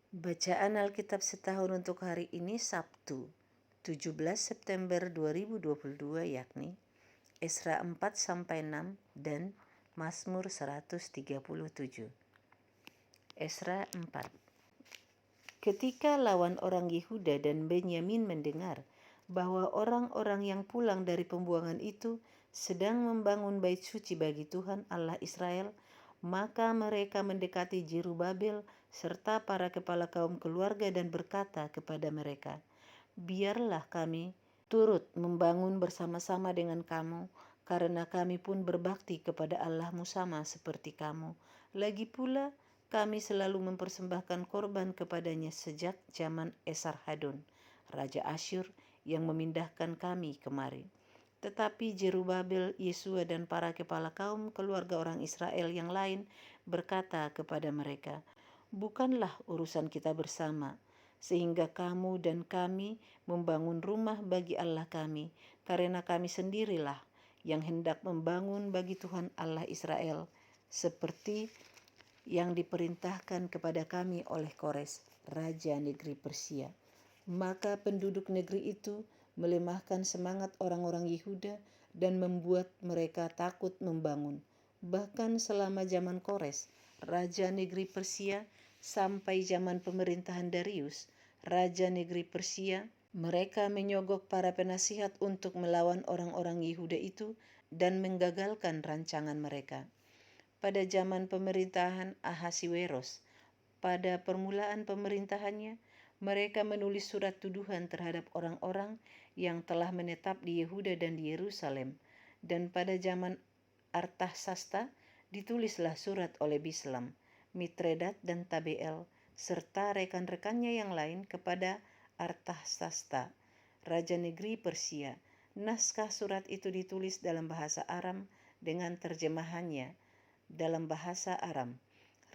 Bacaan Alkitab setahun untuk hari ini Sabtu, 17 September 2022 yakni Esra 4-6 dan Mazmur 137. Esra 4. Ketika lawan orang Yehuda dan Benyamin mendengar bahwa orang-orang yang pulang dari pembuangan itu sedang membangun bait suci bagi Tuhan Allah Israel, maka mereka mendekati Jerubabel serta para kepala kaum keluarga dan berkata kepada mereka, "Biarlah kami turut membangun bersama-sama dengan kamu, karena kami pun berbakti kepada Allahmu sama seperti kamu. Lagi pula, kami selalu mempersembahkan korban kepadanya sejak zaman Esarhadon, Raja Asyur, yang memindahkan kami kemari." Tetapi Jerubabel, Yesua dan para kepala kaum keluarga orang Israel yang lain berkata kepada mereka, "Bukanlah urusan kita bersama, sehingga kamu dan kami membangun rumah bagi Allah kami, karena kami sendirilah yang hendak membangun bagi Tuhan Allah Israel, seperti yang diperintahkan kepada kami oleh Kores, Raja negeri Persia." Maka penduduk negeri itu melemahkan semangat orang-orang Yehuda dan membuat mereka takut membangun. Bahkan selama zaman Kores, Raja negeri Persia, sampai zaman pemerintahan Darius, Raja negeri Persia, mereka menyogok para penasihat untuk melawan orang-orang Yehuda itu dan menggagalkan rancangan mereka. Pada zaman pemerintahan Ahasiweros, pada permulaan pemerintahannya, mereka menulis surat tuduhan terhadap orang-orang yang telah menetap di Yehuda dan di Yerusalem. Dan pada zaman Artasasta, ditulislah surat oleh Bislam, Mitredat dan Tabeel, serta rekan-rekannya yang lain kepada Artasasta, Raja negeri Persia. Naskah surat itu ditulis dalam bahasa Aram dengan terjemahannya dalam bahasa Aram.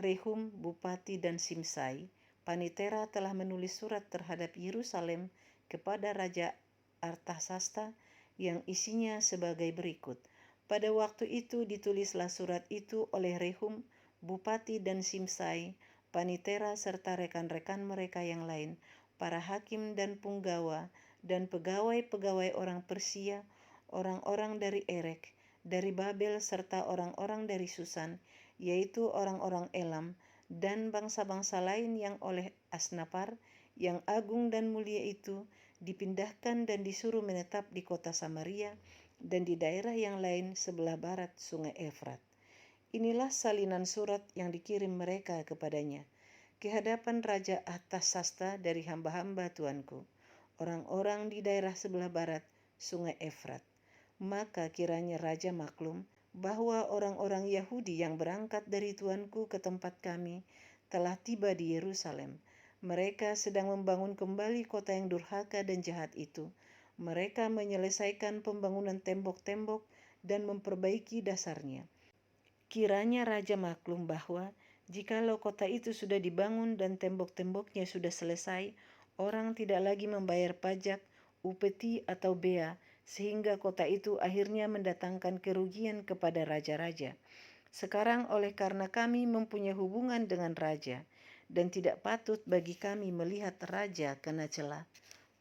Rehum, Bupati dan Simsai, Panitera telah menulis surat terhadap Yerusalem kepada Raja Artasasta yang isinya sebagai berikut. Pada waktu itu ditulislah surat itu oleh Rehum, Bupati dan Simsai, Panitera serta rekan-rekan mereka yang lain, para hakim dan punggawa, dan pegawai-pegawai orang Persia, orang-orang dari Erek, dari Babel serta orang-orang dari Susan, yaitu orang-orang Elam, dan bangsa-bangsa lain yang oleh Asnapar, yang agung dan mulia itu, dipindahkan dan disuruh menetap di kota Samaria dan di daerah yang lain sebelah barat sungai Efrat. Inilah salinan surat yang dikirim mereka kepadanya. Ke hadapan Raja Artasasta dari hamba-hamba Tuanku, orang-orang di daerah sebelah barat sungai Efrat. Maka kiranya Raja maklum bahwa orang-orang Yahudi yang berangkat dari Tuanku ke tempat kami telah tiba di Yerusalem. Mereka sedang membangun kembali kota yang durhaka dan jahat itu. Mereka menyelesaikan pembangunan tembok-tembok dan memperbaiki dasarnya. Kiranya Raja maklum bahwa jikalau kota itu sudah dibangun dan tembok-temboknya sudah selesai, orang tidak lagi membayar pajak, upeti atau bea, sehingga kota itu akhirnya mendatangkan kerugian kepada raja-raja. Sekarang oleh karena kami mempunyai hubungan dengan raja, dan tidak patut bagi kami melihat raja kena celah,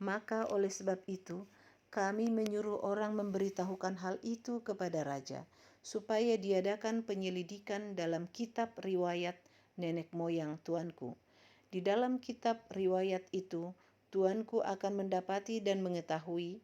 maka oleh sebab itu kami menyuruh orang memberitahukan hal itu kepada raja, supaya diadakan penyelidikan dalam kitab riwayat nenek moyang tuanku. Di dalam kitab riwayat itu, tuanku akan mendapati dan mengetahui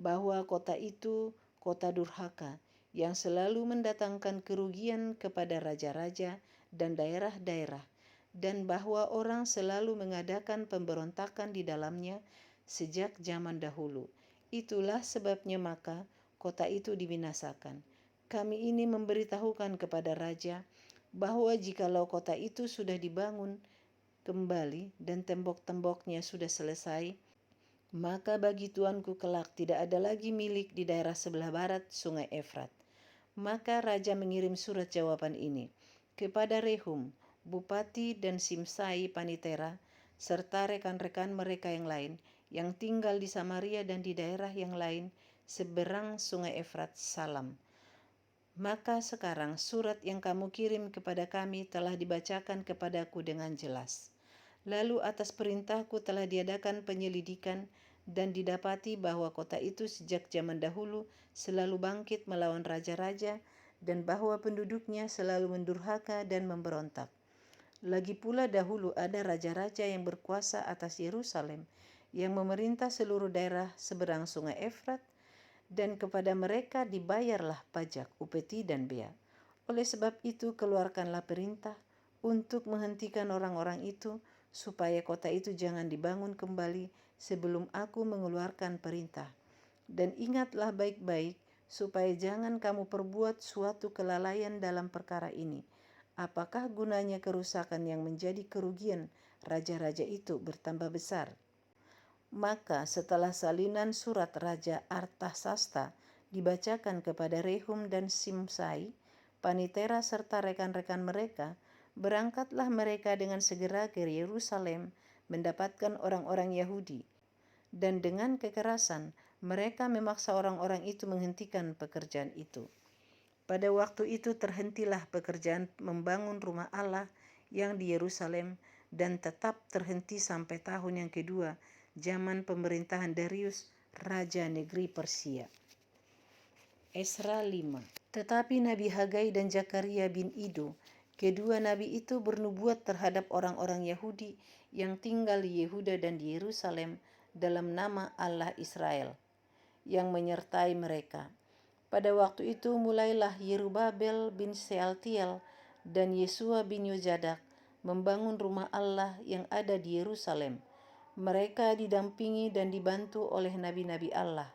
bahwa kota itu kota durhaka yang selalu mendatangkan kerugian kepada raja-raja dan daerah-daerah, dan bahwa orang selalu mengadakan pemberontakan di dalamnya sejak zaman dahulu. Itulah sebabnya maka kota itu dibinasakan. Kami ini memberitahukan kepada raja bahwa jikalau kota itu sudah dibangun kembali dan tembok-temboknya sudah selesai, maka bagi tuanku kelak tidak ada lagi milik di daerah sebelah barat sungai Efrat. Maka raja mengirim surat jawaban ini kepada Rehum, Bupati dan Simsai Panitera, serta rekan-rekan mereka yang lain yang tinggal di Samaria dan di daerah yang lain seberang sungai Efrat. Salam. Maka sekarang surat yang kamu kirim kepada kami telah dibacakan kepadaku dengan jelas. Lalu atas perintahku telah diadakan penyelidikan dan didapati bahwa kota itu sejak zaman dahulu selalu bangkit melawan raja-raja dan bahwa penduduknya selalu mendurhaka dan memberontak. Lagi pula dahulu ada raja-raja yang berkuasa atas Yerusalem yang memerintah seluruh daerah seberang sungai Efrat, dan kepada mereka dibayarlah pajak, upeti dan bea. Oleh sebab itu keluarkanlah perintah untuk menghentikan orang-orang itu supaya kota itu jangan dibangun kembali sebelum aku mengeluarkan perintah. Dan ingatlah baik-baik supaya jangan kamu perbuat suatu kelalaian dalam perkara ini. Apakah gunanya kerusakan yang menjadi kerugian raja-raja itu bertambah besar? Maka setelah salinan surat Raja Artasasta dibacakan kepada Rehum dan Simsai, Panitera serta rekan-rekan mereka, berangkatlah mereka dengan segera ke Yerusalem mendapatkan orang-orang Yahudi. Dan dengan kekerasan mereka memaksa orang-orang itu menghentikan pekerjaan itu. Pada waktu itu terhentilah pekerjaan membangun rumah Allah yang di Yerusalem dan tetap terhenti sampai tahun yang kedua zaman pemerintahan Darius, Raja Negeri Persia. Esra 5. Tetapi Nabi Hagai dan Zakaria bin Ido, kedua nabi itu bernubuat terhadap orang-orang Yahudi yang tinggal di Yehuda dan di Yerusalem dalam nama Allah Israel, yang menyertai mereka. Pada waktu itu mulailah Yerubabel bin Sealtiel dan Yesua bin Yozadak membangun rumah Allah yang ada di Yerusalem. Mereka didampingi dan dibantu oleh nabi-nabi Allah.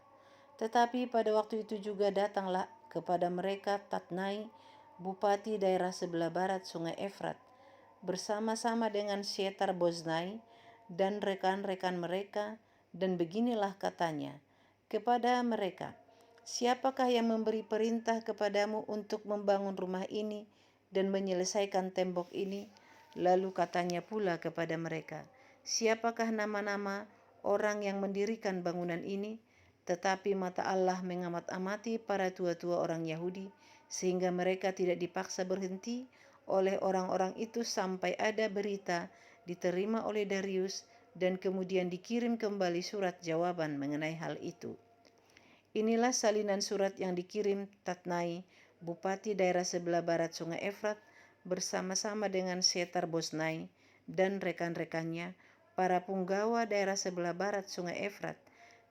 Tetapi pada waktu itu juga datanglah kepada mereka Tatnai, bupati daerah sebelah barat sungai Efrat, bersama-sama dengan Syetar Boznai dan rekan-rekan mereka, dan beginilah katanya kepada mereka, "Siapakah yang memberi perintah kepadamu untuk membangun rumah ini dan menyelesaikan tembok ini?" Lalu katanya pula kepada mereka, "Siapakah nama-nama orang yang mendirikan bangunan ini?" Tetapi mata Allah mengamat-amati para tua-tua orang Yahudi, sehingga mereka tidak dipaksa berhenti oleh orang-orang itu sampai ada berita diterima oleh Darius dan kemudian dikirim kembali surat jawaban mengenai hal itu. Inilah salinan surat yang dikirim Tatnai, bupati daerah sebelah barat sungai Efrat, bersama-sama dengan Syetar Boznai dan rekan-rekannya, para punggawa daerah sebelah barat sungai Efrat,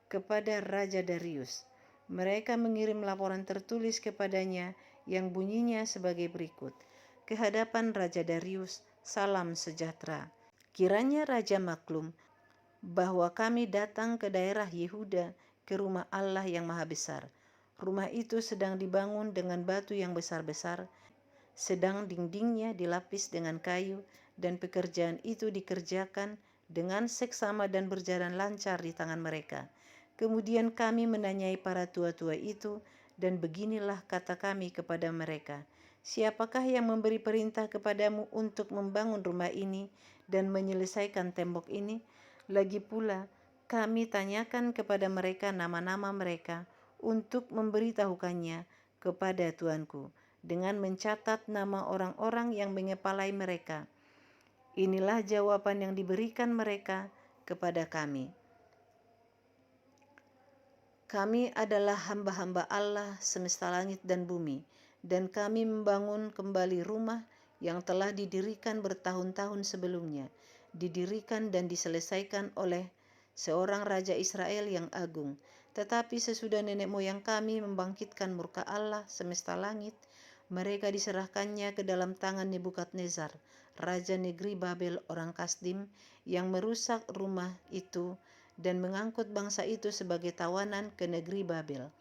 kepada Raja Darius. Mereka mengirim laporan tertulis kepadanya yang bunyinya sebagai berikut. Ke hadapan Raja Darius, salam sejahtera. Kiranya Raja maklum bahwa kami datang ke daerah Yehuda, ke rumah Allah yang maha besar. Rumah itu sedang dibangun dengan batu yang besar-besar, sedang dindingnya dilapis dengan kayu, dan pekerjaan itu dikerjakan dengan seksama dan berjalan lancar di tangan mereka. Kemudian kami menanyai para tua-tua itu, dan beginilah kata kami kepada mereka, "Siapakah yang memberi perintah kepadamu untuk membangun rumah ini dan menyelesaikan tembok ini?" Lagi pula kami tanyakan kepada mereka nama-nama mereka untuk memberitahukannya kepada tuanku dengan mencatat nama orang-orang yang mengepalai mereka. Inilah jawaban yang diberikan mereka kepada kami. Kami adalah hamba-hamba Allah semesta langit dan bumi, dan kami membangun kembali rumah yang telah didirikan bertahun-tahun sebelumnya, didirikan dan diselesaikan oleh seorang raja Israel yang agung. Tetapi sesudah nenek moyang kami membangkitkan murka Allah semesta langit, mereka diserahkannya ke dalam tangan Nebukadnezar, raja negeri Babel orang Kasdim, yang merusak rumah itu dan mengangkut bangsa itu sebagai tawanan ke negeri Babel.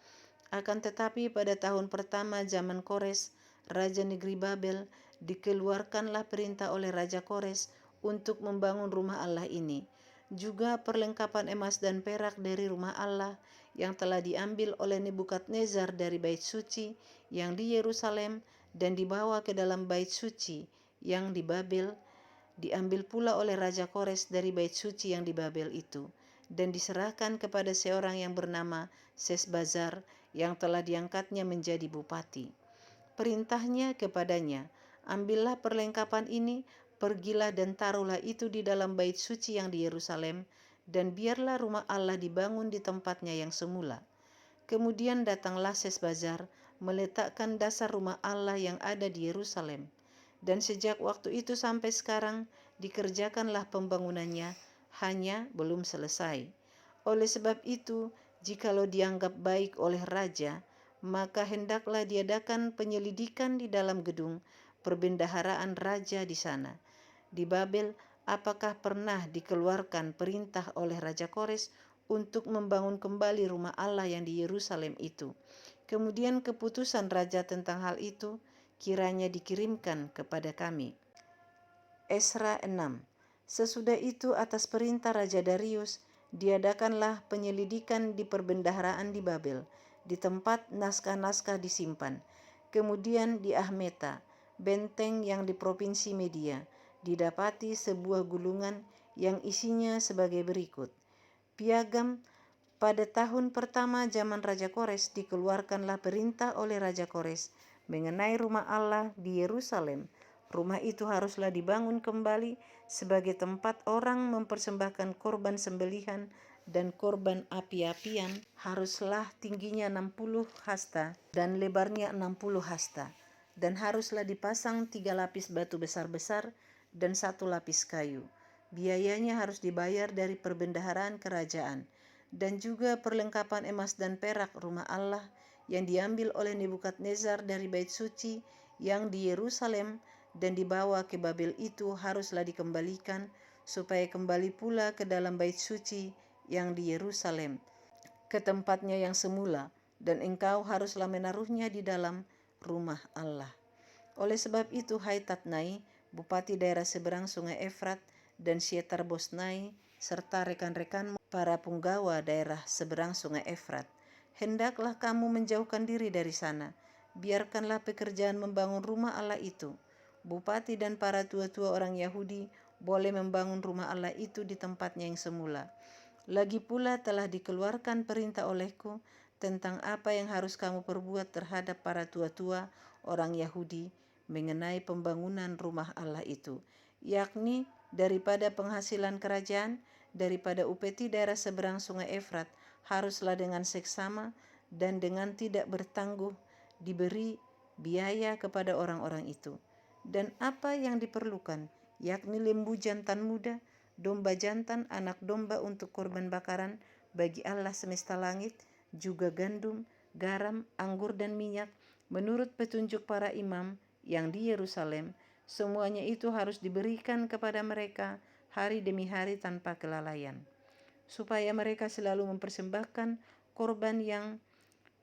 Akan tetapi pada tahun pertama zaman Kores, raja negeri Babel, dikeluarkanlah perintah oleh Raja Kores untuk membangun rumah Allah ini. Juga perlengkapan emas dan perak dari rumah Allah yang telah diambil oleh Nebukadnezar dari bait suci yang di Yerusalem dan dibawa ke dalam bait suci yang di Babel, diambil pula oleh Raja Kores dari bait suci yang di Babel itu, dan diserahkan kepada seorang yang bernama Sesbazar yang telah diangkatnya menjadi bupati. Perintahnya kepadanya, "Ambillah perlengkapan ini, Pergilah dan taruhlah itu di dalam bait suci yang di Yerusalem, dan biarlah rumah Allah dibangun di tempatnya yang semula. Kemudian datanglah Sesbazar meletakkan dasar rumah Allah yang ada di Yerusalem. Dan sejak waktu itu sampai sekarang dikerjakanlah pembangunannya, hanya belum selesai. Oleh sebab itu, jikalau dianggap baik oleh raja, maka hendaklah diadakan penyelidikan di dalam gedung perbendaharaan raja di sana. Di Babel, apakah pernah dikeluarkan perintah oleh Raja Kores untuk membangun kembali rumah Allah yang di Yerusalem itu? Kemudian keputusan raja tentang hal itu kiranya dikirimkan kepada kami. Esra 6. Sesudah itu atas perintah Raja Darius diadakanlah penyelidikan di perbendaharaan di Babel, di tempat naskah-naskah disimpan. Kemudian di Ahmeta, benteng yang di provinsi Media, didapati sebuah gulungan yang isinya sebagai berikut. Piagam, pada tahun pertama zaman Raja Kores dikeluarkanlah perintah oleh Raja Kores mengenai rumah Allah di Yerusalem. Rumah itu haruslah dibangun kembali sebagai tempat orang mempersembahkan korban sembelihan dan korban api-apian. Haruslah tingginya 60 hasta dan lebarnya 60 hasta. Dan haruslah dipasang 3 lapis batu besar-besar dan 1 lapis kayu. Biayanya harus dibayar dari perbendaharaan kerajaan. Dan juga perlengkapan emas dan perak rumah Allah yang diambil oleh Nebukadnezar dari bait suci yang di Yerusalem dan dibawa ke Babel itu haruslah dikembalikan, supaya kembali pula ke dalam bait suci yang di Yerusalem, ke tempatnya yang semula, dan engkau haruslah menaruhnya di dalam rumah Allah. Oleh sebab itu, hai Tatnai, bupati daerah seberang sungai Efrat, dan Syetar-Bosnai, serta rekan-rekanmu para punggawa daerah seberang sungai Efrat, hendaklah kamu menjauhkan diri dari sana. Biarkanlah pekerjaan membangun rumah Allah itu. Bupati dan para tua-tua orang Yahudi boleh membangun rumah Allah itu di tempatnya yang semula. Lagi pula telah dikeluarkan perintah olehku tentang apa yang harus kamu perbuat terhadap para tua-tua orang Yahudi mengenai pembangunan rumah Allah itu, yakni daripada penghasilan kerajaan, daripada upeti daerah seberang sungai Efrat, haruslah dengan seksama dan dengan tidak bertangguh diberi biaya kepada orang-orang itu. Dan apa yang diperlukan, yakni lembu jantan muda, domba jantan, anak domba untuk korban bakaran bagi Allah semesta langit, juga gandum, garam, anggur dan minyak, menurut petunjuk para imam yang di Yerusalem, semuanya itu harus diberikan kepada mereka hari demi hari tanpa kelalaian, supaya mereka selalu mempersembahkan korban yang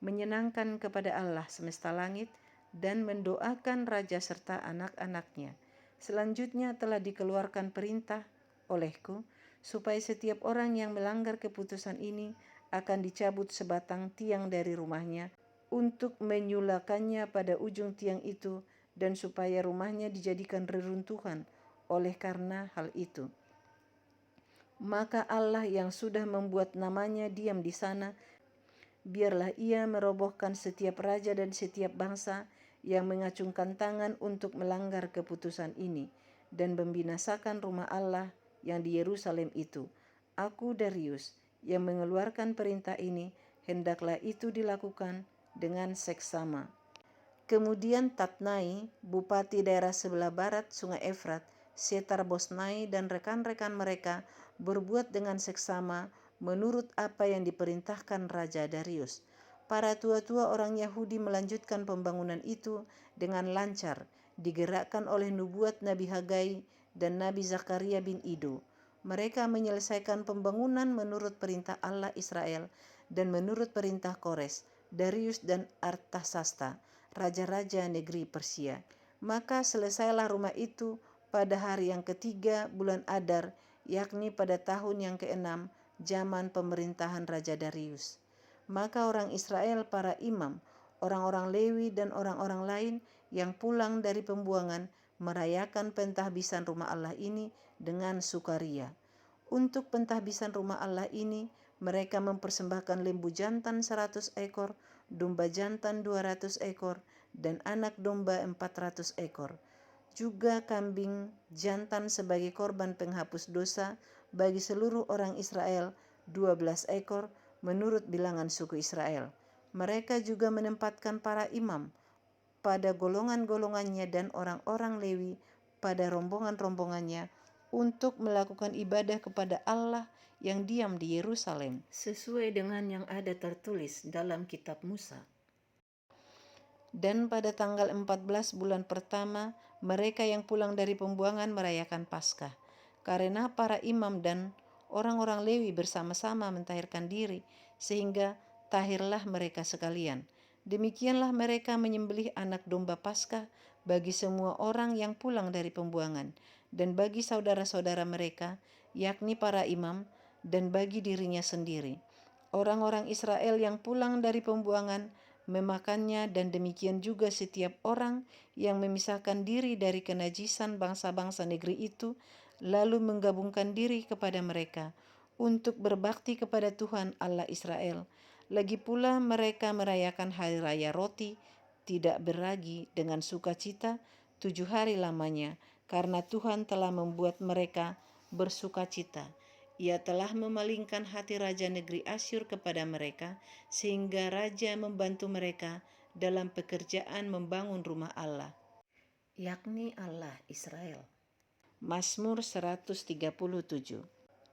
menyenangkan kepada Allah semesta langit dan mendoakan raja serta anak-anaknya. Selanjutnya telah dikeluarkan perintah olehku supaya setiap orang yang melanggar keputusan ini akan dicabut sebatang tiang dari rumahnya untuk menyulakannya pada ujung tiang itu, dan supaya rumahnya dijadikan reruntuhan oleh karena hal itu. Maka Allah yang sudah membuat namanya diam di sana, biarlah ia merobohkan setiap raja dan setiap bangsa yang mengacungkan tangan untuk melanggar keputusan ini dan membinasakan rumah Allah yang di Yerusalem itu. Aku Darius yang mengeluarkan perintah ini, hendaklah itu dilakukan dengan seksama. Kemudian Tatnai, bupati daerah sebelah barat sungai Efrat, Syetar-Bosnai dan rekan-rekan mereka berbuat dengan seksama menurut apa yang diperintahkan Raja Darius. Para tua-tua orang Yahudi melanjutkan pembangunan itu dengan lancar, digerakkan oleh nubuat Nabi Hagai dan Nabi Zakaria bin Ido. Mereka menyelesaikan pembangunan menurut perintah Allah Israel dan menurut perintah Kores, Darius dan Artasasta, raja-raja negeri Persia. Maka selesailah rumah itu pada hari yang ketiga bulan Adar, yakni pada tahun yang ke-6 zaman pemerintahan Raja Darius. Maka orang Israel, para imam, orang-orang Lewi dan orang-orang lain yang pulang dari pembuangan merayakan pentahbisan rumah Allah ini dengan sukaria. Untuk pentahbisan rumah Allah ini, mereka mempersembahkan lembu jantan 100 ekor, domba jantan 200 ekor, dan anak domba 400 ekor. juga kambing jantan sebagai korban penghapus dosa bagi seluruh orang Israel, 12 ekor menurut bilangan suku Israel. Mereka juga menempatkan para imam pada golongan-golongannya dan orang-orang Lewi pada rombongan-rombongannya untuk melakukan ibadah kepada Allah yang diam di Yerusalem, sesuai dengan yang ada tertulis dalam kitab Musa. Dan pada tanggal 14 bulan pertama, mereka yang pulang dari pembuangan merayakan Paskah, karena para imam dan orang-orang Lewi bersama-sama mentahirkan diri, sehingga tahirlah mereka sekalian. Demikianlah mereka menyembelih anak domba Paskah bagi semua orang yang pulang dari pembuangan, dan bagi saudara-saudara mereka, yakni para imam, dan bagi dirinya sendiri. Orang-orang Israel yang pulang dari pembuangan memakannya, dan demikian juga setiap orang yang memisahkan diri dari kenajisan bangsa-bangsa negeri itu, lalu menggabungkan diri kepada mereka untuk berbakti kepada Tuhan Allah Israel. Lagi pula mereka merayakan hari raya roti tidak beragi dengan sukacita 7 hari lamanya, karena Tuhan telah membuat mereka bersukacita. Ia telah memalingkan hati raja negeri Asyur kepada mereka, sehingga raja membantu mereka dalam pekerjaan membangun rumah Allah, yakni Allah Israel. Mazmur 137.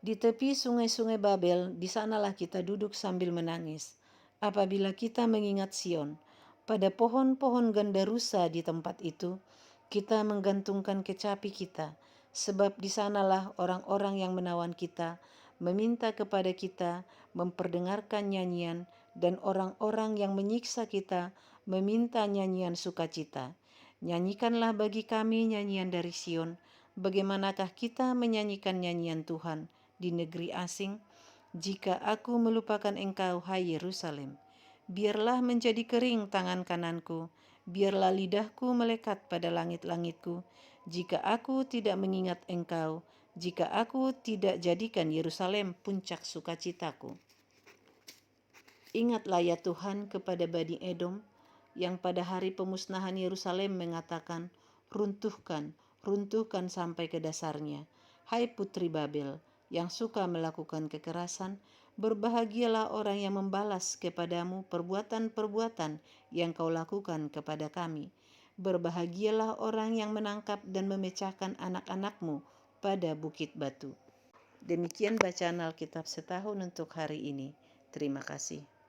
Di tepi sungai-sungai Babel, di sanalah kita duduk sambil menangis. Apabila kita mengingat Sion, pada pohon-pohon gandarusa di tempat itu, kita menggantungkan kecapi kita, sebab di sanalah orang-orang yang menawan kita meminta kepada kita memperdengarkan nyanyian, dan orang-orang yang menyiksa kita meminta nyanyian sukacita. Nyanyikanlah bagi kami nyanyian dari Sion. Bagaimanakah kita menyanyikan nyanyian Tuhan di negeri asing? Jika aku melupakan engkau, hai Yerusalem, biarlah menjadi kering tangan kananku, biarlah lidahku melekat pada langit-langitku, jika aku tidak mengingat engkau, jika aku tidak jadikan Yerusalem puncak sukacitaku. Ingatlah ya Tuhan kepada Bani Edom, yang pada hari pemusnahan Yerusalem mengatakan, runtuhkan, runtuhkan sampai ke dasarnya. Hai putri Babel, yang suka melakukan kekerasan, berbahagialah orang yang membalas kepadamu perbuatan-perbuatan yang kau lakukan kepada kami. Berbahagialah orang yang menangkap dan memecahkan anak-anakmu pada bukit batu. Demikian bacaan Alkitab setahun untuk hari ini. Terima kasih.